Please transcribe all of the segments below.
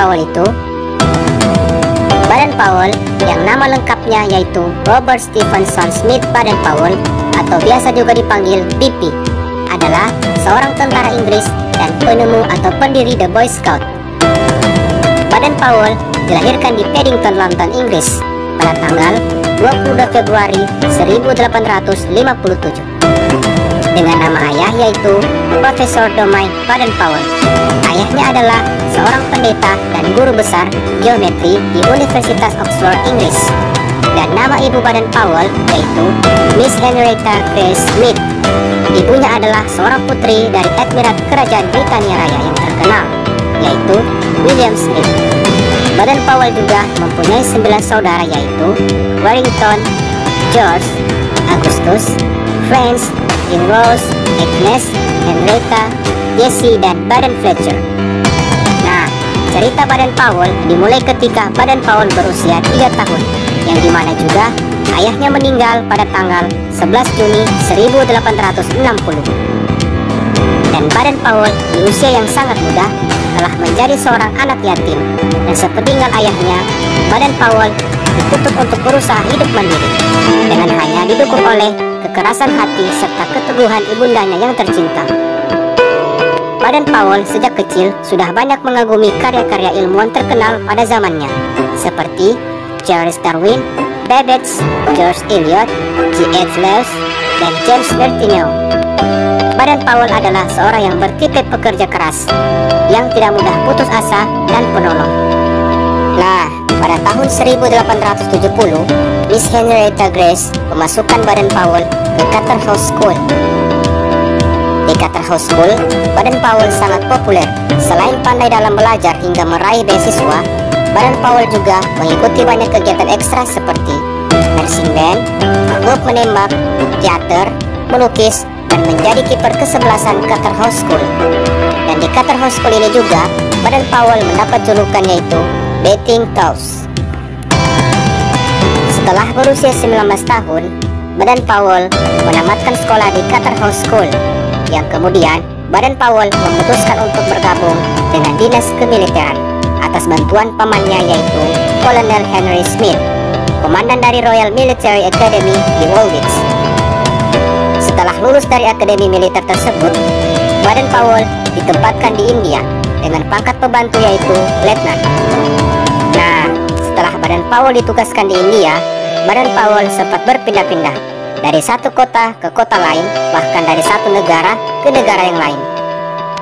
Powell itu? Baden-Powell yang nama lengkapnya yaitu Robert Stephenson Smith Baden-Powell atau biasa juga dipanggil BP adalah seorang tentara Inggris dan penemu atau pendiri The Boy Scout. Baden-Powell dilahirkan di Paddington, London, Inggris pada tanggal 22 Februari 1857 dengan nama ayah yaitu Profesor Domain Baden-Powell. Ayahnya adalah seorang pendeta dan guru besar geometri di Universitas Oxford, Inggris. Dan nama ibu Baden-Powell yaitu Miss Henrietta Grace Smith. Ibunya adalah seorang putri dari Admiral Kerajaan Britania Raya yang terkenal, yaitu William Smith. Baden-Powell juga mempunyai 9 saudara yaitu Warrington, George, Augustus, Franz, Rose, Agnes, Henrietta, Jessie, dan Baden-Fletcher. Nah, cerita Baden-Powell dimulai ketika Baden-Powell berusia 3 tahun, yang dimana juga ayahnya meninggal pada tanggal 11 Juni 1860. Dan Baden-Powell di usia yang sangat muda telah menjadi seorang anak yatim, dan sepeninggal ayahnya, Baden-Powell dituntut untuk berusaha hidup mandiri dengan hanya didukung oleh kekerasan hati serta keteguhan ibundanya yang tercinta. Baden-Powell sejak kecil sudah banyak mengagumi karya-karya ilmuwan terkenal pada zamannya, seperti Charles Darwin, Babbage, George Eliot, G.H. Wells, dan James Bertillon. Baden-Powell adalah seorang yang bertipe pekerja keras, yang tidak mudah putus asa dan penolong. Nah, pada tahun 1870, Miss Henrietta Grace memasukkan Baden-Powell ke Charterhouse School. Di Charterhouse School, Baden-Powell sangat populer. Selain pandai dalam belajar hingga meraih beasiswa, Baden-Powell juga mengikuti banyak kegiatan ekstra seperti marching band, klub menembak, teater, melukis, dan menjadi kiper kesebelasan Charterhouse School. Dan di Charterhouse School ini juga, Baden-Powell mendapat julukan yaitu Betting Toes. Setelah berusia 19 tahun, Baden-Powell menamatkan sekolah di Charterhouse School, yang kemudian Baden-Powell memutuskan untuk bergabung dengan dinas kemiliteran atas bantuan pamannya yaitu Kolonel Henry Smith, komandan dari Royal Military Academy di Woolwich. Setelah lulus dari akademi militer tersebut, Baden-Powell ditempatkan di India dengan pangkat pembantu yaitu letnan. Nah, setelah Baden-Powell ditugaskan di India, Baden-Powell sempat berpindah-pindah dari satu kota ke kota lain, bahkan dari satu negara ke negara yang lain.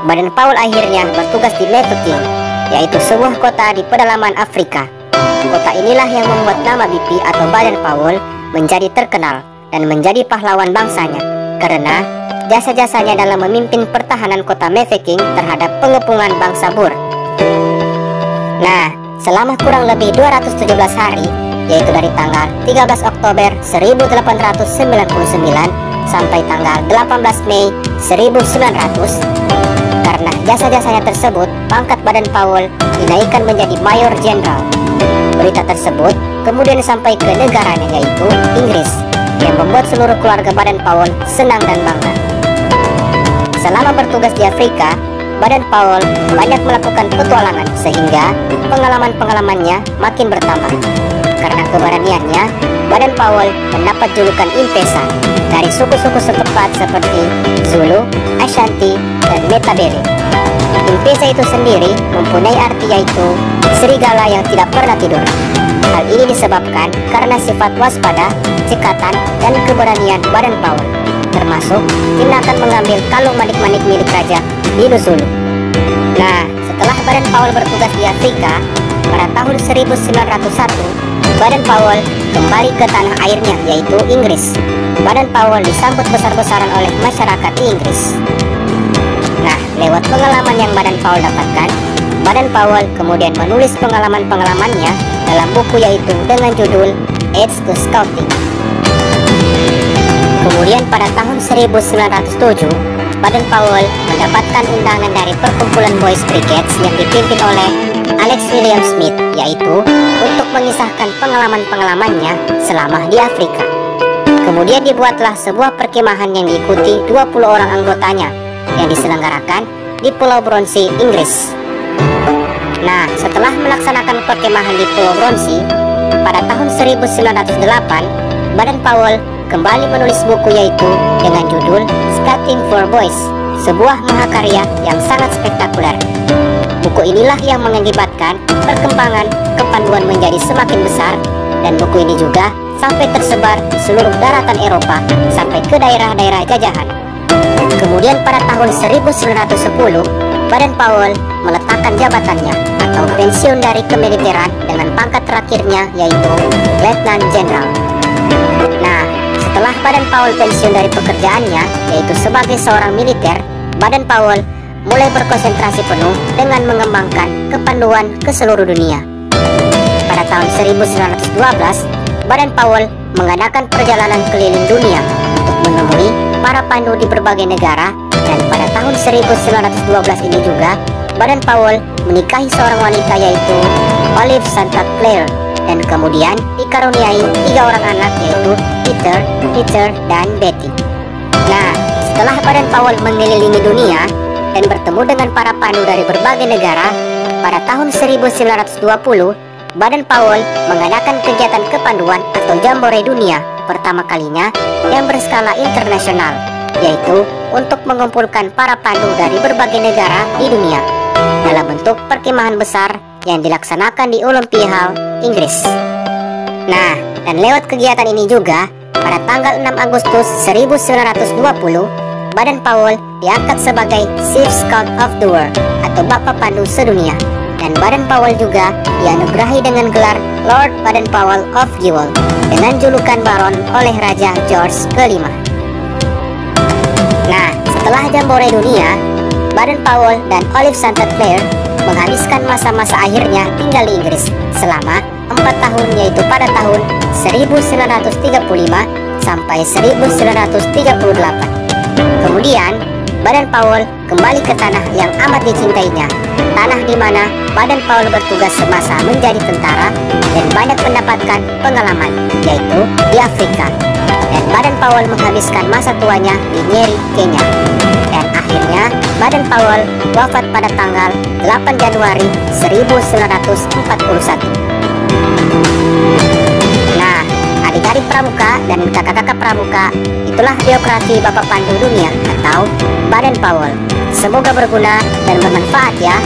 Baden-Powell akhirnya bertugas di Mafeking, yaitu sebuah kota di pedalaman Afrika. Kota inilah yang membuat nama BP atau Baden-Powell menjadi terkenal dan menjadi pahlawan bangsanya, karena jasa-jasanya dalam memimpin pertahanan kota Mafeking terhadap pengepungan bangsa Boer. Nah, selama kurang lebih 217 hari, yaitu dari tanggal 13 Oktober 1899 sampai tanggal 18 Mei 1900, karena jasa-jasanya tersebut, pangkat Baden-Powell dinaikkan menjadi Mayor Jenderal. Berita tersebut kemudian sampai ke negaranya yaitu Inggris, yang membuat seluruh keluarga Baden-Powell senang dan bangga. Selama bertugas di Afrika, Baden-Powell banyak melakukan petualangan sehingga pengalaman-pengalamannya makin bertambah. Karena keberaniannya, Baden-Powell mendapat julukan Impesa dari suku-suku setempat seperti Zulu, Ashanti, dan Metabele. Impesa itu sendiri mempunyai arti yaitu serigala yang tidak pernah tidur. Hal ini disebabkan karena sifat waspada, cekatan, dan keberanian Baden-Powell, termasuk tindakan mengambil kalung manik-manik milik Raja Dino Zulu. Nah, setelah Baden-Powell bertugas di Afrika, pada tahun 1901, Baden-Powell kembali ke tanah airnya yaitu Inggris. Baden-Powell disambut besar-besaran oleh masyarakat di Inggris. Nah, lewat pengalaman yang Baden-Powell dapatkan, Baden-Powell kemudian menulis pengalaman-pengalamannya dalam buku yaitu dengan judul Aids to Scouting. Kemudian pada tahun 1907, Baden-Powell mendapatkan undangan dari perkumpulan Boys Brigades yang dipimpin oleh Alex William Smith, yaitu untuk mengisahkan pengalaman-pengalamannya selama di Afrika. Kemudian dibuatlah sebuah perkemahan yang diikuti 20 orang anggotanya yang diselenggarakan di Pulau Bronsey, Inggris. Nah, setelah melaksanakan perkemahan di Pulau Bronsi pada tahun 1908, Baden-Powell kembali menulis buku yaitu dengan judul Skating for Boys, sebuah mahakarya yang sangat spektakuler. Buku inilah yang mengakibatkan perkembangan kepanduan menjadi semakin besar, dan buku ini juga sampai tersebar di seluruh daratan Eropa sampai ke daerah-daerah jajahan. Kemudian pada tahun 1910, Baden-Powell meletakkan jabatannya atau pensiun dari kemiliteran dengan pangkat terakhirnya yaitu Letnan Jenderal. Nah, setelah Baden-Powell pensiun dari pekerjaannya yaitu sebagai seorang militer, Baden-Powell mulai berkonsentrasi penuh dengan mengembangkan kepanduan ke seluruh dunia. Pada tahun 1912, Baden-Powell mengadakan perjalanan keliling dunia untuk menemui para pandu di berbagai negara, dan pada tahun 1912 ini juga Baden-Powell menikahi seorang wanita yaitu Olive St. Clair, dan kemudian dikaruniai 3 orang anak yaitu Peter, dan Betty. Nah, setelah Baden-Powell mengelilingi dunia dan bertemu dengan para pandu dari berbagai negara, pada tahun 1920 Baden-Powell mengadakan kegiatan kepanduan atau Jambore Dunia pertama kalinya yang berskala internasional, yaitu untuk mengumpulkan para pandu dari berbagai negara di dunia dalam bentuk perkemahan besar yang dilaksanakan di Olympia Hall, Inggris. Nah, dan lewat kegiatan ini juga pada tanggal 6 Agustus 1920, Baden-Powell diangkat sebagai Chief Scout of the World atau Bapak Pandu Sedunia, dan Baden-Powell juga dianugerahi dengan gelar Lord Baden-Powell of the World dengan julukan Baron oleh Raja George ke-5. Nah, setelah Jambore Dunia, Baden-Powell dan Olive St. Clair menghabiskan masa-masa akhirnya tinggal di Inggris selama 4 tahun, yaitu pada tahun 1935 sampai 1938. Kemudian Baden-Powell kembali ke tanah yang amat dicintainya, tanah di mana Baden-Powell bertugas semasa menjadi tentara dan banyak mendapatkan pengalaman, yaitu di Afrika. Dan Baden-Powell menghabiskan masa tuanya di Nyeri, Kenya. Dan akhirnya Baden-Powell wafat pada tanggal 8 Januari 1941. Nah, adik-adik pramuka dan kakak-kakak pramuka, itulah biografi Bapak Pandu Dunia atau Baden-Powell. Semoga berguna dan bermanfaat ya.